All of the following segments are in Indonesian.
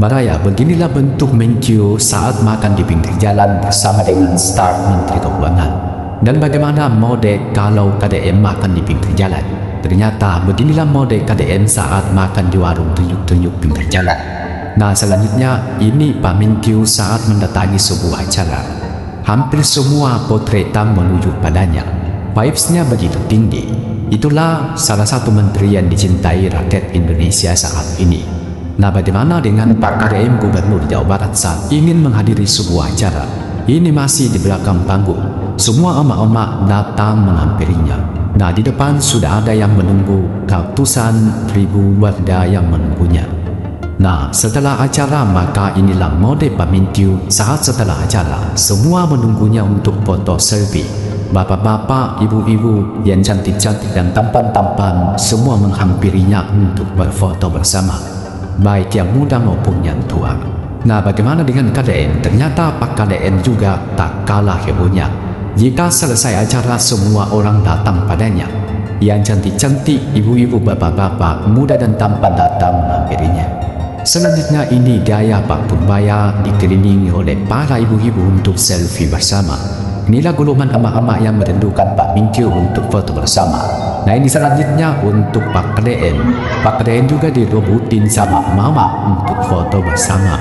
Baraya, beginilah bentuk Menkyu saat makan di pinggir jalan bersama dengan staf Menteri Keuangan. Dan bagaimana mode kalau KDM makan di pinggir jalan? Ternyata beginilah mode KDM saat makan di warung tunjuk-tunjuk pinggir jalan. Nah, selanjutnya ini Pak Menkyu saat mendatangi sebuah acara. Hampir semua potretan menuju padanya. Vibes-nya begitu tinggi. Itulah salah satu menteri yang dicintai rakyat Indonesia saat ini. Nah, bagaimana dengan Pak KDM Gubernur Jawa Barat saat ingin menghadiri sebuah acara? Ini masih di belakang panggung. Semua emak-emak datang menghampirinya. Nah, di depan sudah ada yang menunggu, ratusan ribu warga yang menunggunya. Nah, setelah acara maka inilah mode Pak Menkyu saat setelah acara. Semua menunggunya untuk foto selfie. Bapak-bapak, ibu-ibu yang cantik-cantik dan tampan-tampan semua menghampirinya untuk berfoto bersama, baik yang muda maupun yang tua. Nah, bagaimana dengan KDM? Ternyata Pak KDM juga tak kalah hebohnya. Jika selesai acara semua orang datang padanya. Yang cantik-cantik, ibu-ibu, bapak-bapak, muda dan tampan datang menghampirinya. Selanjutnya ini gaya Pak Purbaya dikelilingi oleh para ibu-ibu untuk selfie bersama. Inilah golongan emak-emak yang merindukan Pak Menkyu untuk foto bersama. Nah, ini selanjutnya untuk Pak KDM. Pak KDM juga direbutin sama emak-emak untuk foto bersama.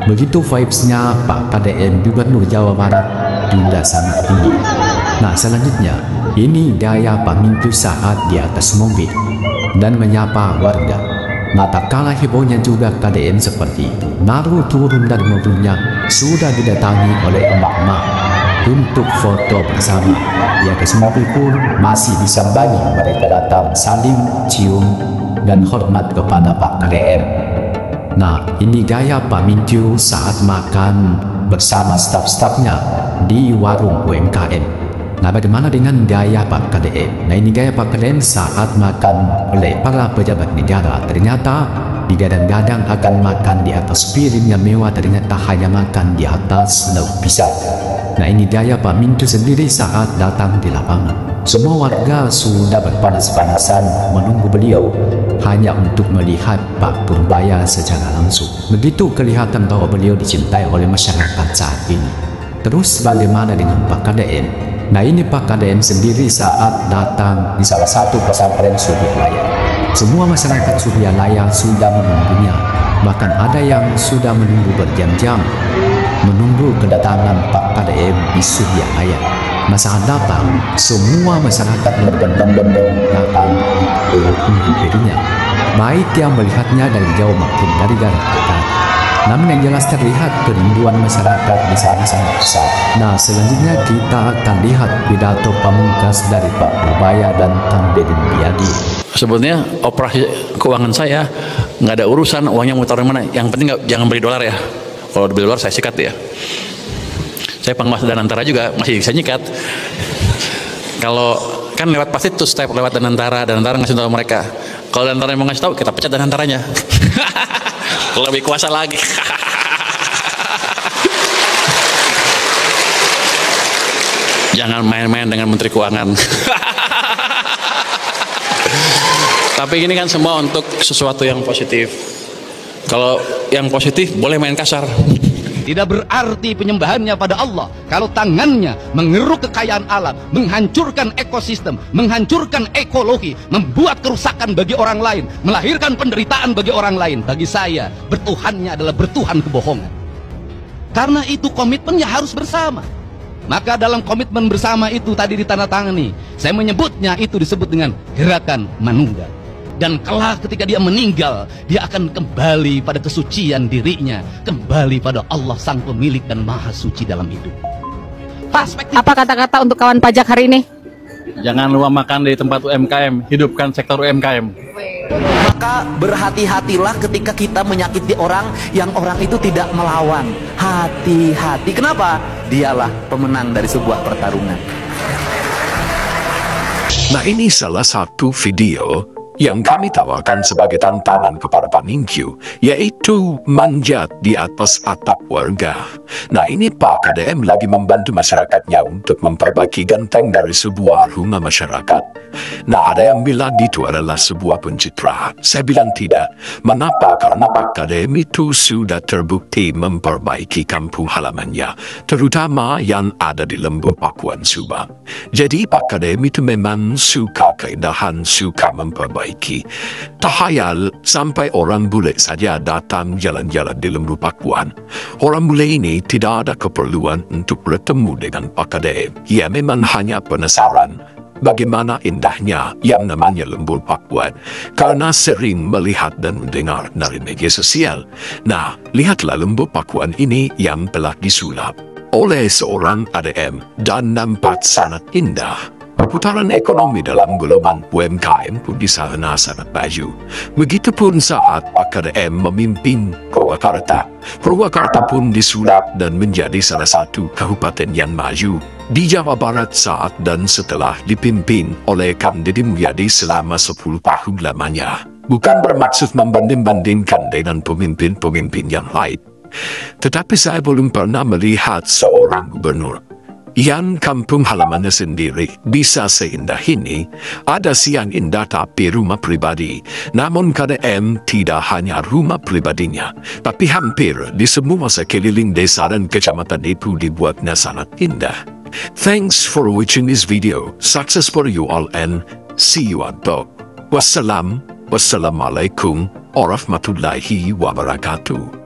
Begitu vibes-nya Pak KDM Gubernur Jawa Barat juga sangat tinggi. Nah, selanjutnya ini gaya Pak Menkyu saat di atas mobil dan menyapa warga. Nah, tak kalah hebohnya juga KDM seperti itu. Baru turun dari mobilnya sudah didatangi oleh emak-emak untuk foto bersama. Di atas mobil pun masih disambangi, mereka datang saling cium dan hormat kepada Pak KDM. Nah, ini gaya Pak Menkyu saat makan bersama staf-stafnya di warung UMKM. Nah, bagaimana dengan gaya Pak KDM? Nah, ini gaya Pak KDM saat makan oleh para pejabat negara. Ternyata digadang-gadang akan makan di atas piring yang mewah, ternyata hanya makan di atas lauk pisang. Nah, ini gaya Pak Menkyu sendiri saat datang di lapangan. Semua warga sudah berpanas-panasan menunggu beliau hanya untuk melihat Pak Purbaya secara langsung. Begitu kelihatan bahwa beliau dicintai oleh masyarakat saat ini. Terus bagaimana dengan Pak KDM? Nah, ini Pak KDM sendiri saat datang di salah satu pesantren Suryalaya. Semua masyarakat Suryalaya sudah menunggunya. Bahkan ada yang sudah menunggu berjam-jam menunggu kedatangan Pak KDM di Suryalaya. Nah, saat datang, semua masyarakat berbondong-bondong datang untuk menghadirinya, baik yang melihatnya dari jauh maupun dari jarak dekat. Namun yang jelas terlihat kerinduan masyarakat di sana sangat besar. Nah, selanjutnya kita akan lihat pidato pamungkas dari Pak Purbaya dan Kang Deddy Mulyadi. Sebetulnya operasi keuangan saya nggak ada urusan uangnya mau taruh mana. Yang penting jangan beli dolar ya. Kalau beli dolar saya sikat ya. Saya Pangmas Danantara juga masih bisa nyikat. Kalau kan lewat pasti tuh step lewat Danantara ngasih tahu mereka. Kalau Danantara mau ngasih tahu, kita pecat Danantaranya. Lebih kuasa lagi. Jangan main-main dengan Menteri Keuangan. Tapi ini kan semua untuk sesuatu yang positif. Kalau yang positif boleh main kasar. Tidak berarti penyembahannya pada Allah kalau tangannya mengeruk kekayaan alam, menghancurkan ekosistem, menghancurkan ekologi, membuat kerusakan bagi orang lain, melahirkan penderitaan bagi orang lain. Bagi saya, bertuhannya adalah bertuhan kebohongan. Karena itu komitmennya harus bersama. Maka dalam komitmen bersama itu tadi ditandatangani, saya menyebutnya itu disebut dengan gerakan Manunggal. Dan kelak ketika dia meninggal, dia akan kembali pada kesucian dirinya, kembali pada Allah sang pemilik dan maha suci dalam hidup. Apa kata-kata untuk kawan pajak hari ini? Jangan lupa makan di tempat UMKM, hidupkan sektor UMKM. Maka berhati-hatilah ketika kita menyakiti orang yang orang itu tidak melawan. Hati-hati. Kenapa? Dialah pemenang dari sebuah pertarungan. Nah, ini salah satu video yang kami tawarkan sebagai tantangan kepada Pak Ningkyu, yaitu manjat di atas atap warga. Nah, ini Pak KDM lagi membantu masyarakatnya untuk memperbaiki genteng dari sebuah rumah masyarakat. Nah, ada yang bilang itu adalah sebuah pencitraan. Saya bilang tidak. Mengapa? Karena Pak KDM itu sudah terbukti memperbaiki kampung halamannya, terutama yang ada di Lembur Pakuan Subang. Jadi Pak KDM itu memang suka keindahan, suka memperbaiki. Tahayal sampai orang bule saja datang jalan-jalan di Lembur Pakuan. Orang bule ini tidak ada keperluan untuk bertemu dengan Pak KDM. Ia memang hanya penasaran bagaimana indahnya yang namanya Lembur Pakuan, karena sering melihat dan mendengar dari media sosial. Nah, lihatlah Lembur Pakuan ini yang telah disulap oleh seorang ADM dan nampak sangat indah. Perputaran ekonomi dalam golongan UMKM pun di sana sangat maju. Begitupun saat Pak KDM memimpin Purwakarta. Purwakarta pun disulap dan menjadi salah satu kabupaten yang maju di Jawa Barat saat dan setelah dipimpin oleh Kang Deddy Mulyadi selama 10 tahun lamanya. Bukan bermaksud membanding-bandingkan dengan pemimpin-pemimpin yang lain. Tetapi saya belum pernah melihat seorang gubernur yang kampung halamannya sendiri bisa seindah ini. Ada siang indah tapi rumah pribadi. Namun KDM tidak hanya rumah pribadinya, tapi hampir di semua sekeliling desa dan kecamatan itu dibuatnya sangat indah. Thanks for watching this video. Success for you all and see you at top. Wassalamualaikum warahmatullahi wabarakatuh.